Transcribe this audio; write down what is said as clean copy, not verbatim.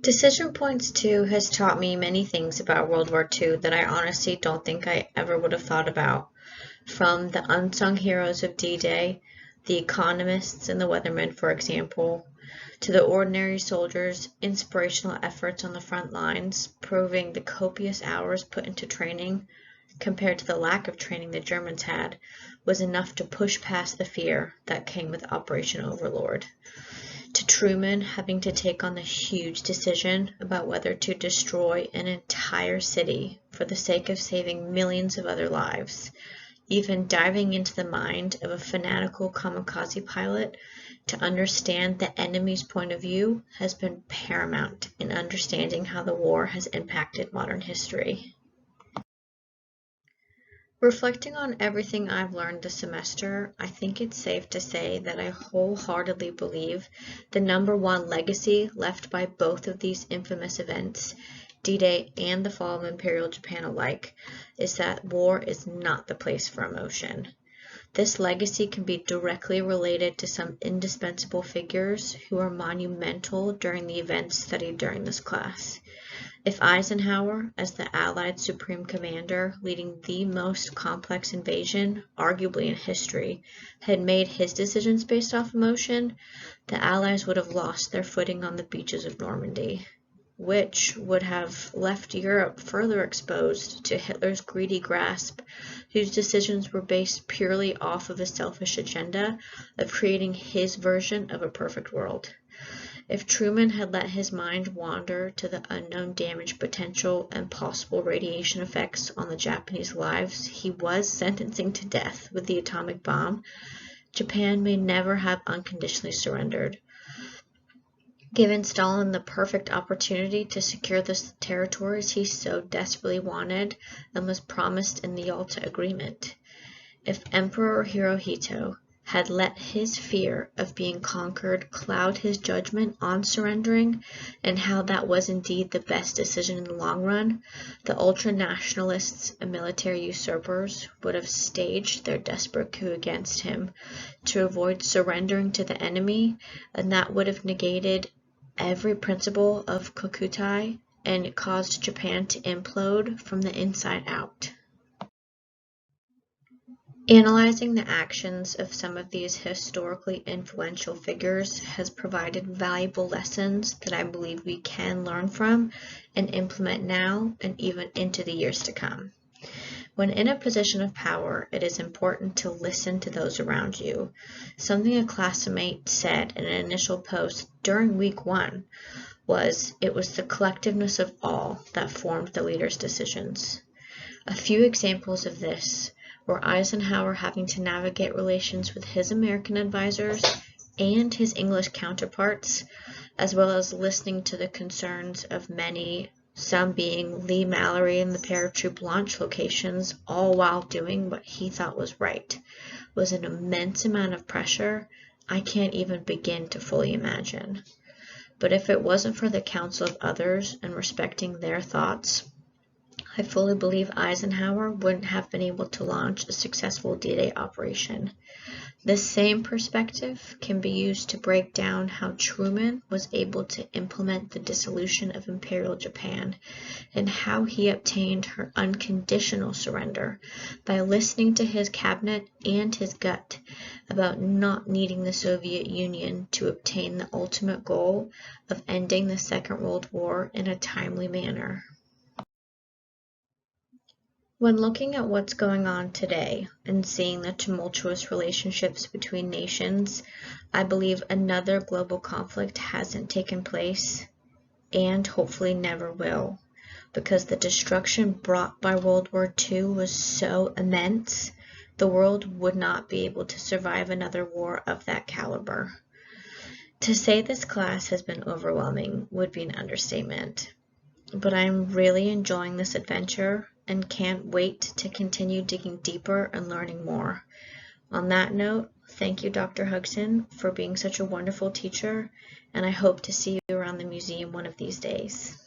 Decision Points 2 has taught me many things about World War II that I honestly don't think I ever would have thought about. From the unsung heroes of D-Day, the economists and the weathermen, for example, to the ordinary soldiers' inspirational efforts on the front lines, proving the copious hours put into training, compared to the lack of training the Germans had, was enough to push past the fear that came with Operation Overlord. To Truman having to take on the huge decision about whether to destroy an entire city for the sake of saving millions of other lives, even diving into the mind of a fanatical kamikaze pilot to understand the enemy's point of view has been paramount in understanding how the war has impacted modern history. Reflecting on everything I've learned this semester, I think it's safe to say that I wholeheartedly believe the number one legacy left by both of these infamous events, D-Day and the fall of Imperial Japan alike, is that war is not the place for emotion. This legacy can be directly related to some indispensable figures who are monumental during the events studied during this class. If Eisenhower, as the Allied Supreme Commander leading the most complex invasion, arguably in history, had made his decisions based off emotion, the Allies would have lost their footing on the beaches of Normandy, which would have left Europe further exposed to Hitler's greedy grasp, whose decisions were based purely off of a selfish agenda of creating his version of a perfect world. If Truman had let his mind wander to the unknown damage potential and possible radiation effects on the Japanese lives he was sentencing to death with the atomic bomb, Japan may never have unconditionally surrendered, giving Stalin the perfect opportunity to secure the territories he so desperately wanted and was promised in the Yalta Agreement. If Emperor Hirohito had let his fear of being conquered cloud his judgment on surrendering and how that was indeed the best decision in the long run, the ultra-nationalists and military usurpers would have staged their desperate coup against him to avoid surrendering to the enemy, and that would have negated every principle of Kokutai and caused Japan to implode from the inside out. Analyzing the actions of some of these historically influential figures has provided valuable lessons that I believe we can learn from and implement now and even into the years to come. When in a position of power, it is important to listen to those around you. Something a classmate said in an initial post during week 1 was, it was the collectiveness of all that formed the leader's decisions. A few examples of this were Eisenhower having to navigate relations with his American advisors and his English counterparts, as well as listening to the concerns of many, some being Lee Mallory and the paratroop launch locations, all while doing what he thought was right, was an immense amount of pressure I can't even begin to fully imagine. But if it wasn't for the counsel of others and respecting their thoughts, I fully believe Eisenhower wouldn't have been able to launch a successful D-Day operation. This same perspective can be used to break down how Truman was able to implement the dissolution of Imperial Japan and how he obtained her unconditional surrender by listening to his cabinet and his gut about not needing the Soviet Union to obtain the ultimate goal of ending the Second World War in a timely manner. When looking at what's going on today and seeing the tumultuous relationships between nations, I believe another global conflict hasn't taken place and hopefully never will, because the destruction brought by World War II was so immense, the world would not be able to survive another war of that caliber. To say this class has been overwhelming would be an understatement, but I'm really enjoying this adventure and can't wait to continue digging deeper and learning more. On that note, thank you, Dr. Hugson, for being such a wonderful teacher, and I hope to see you around the museum one of these days.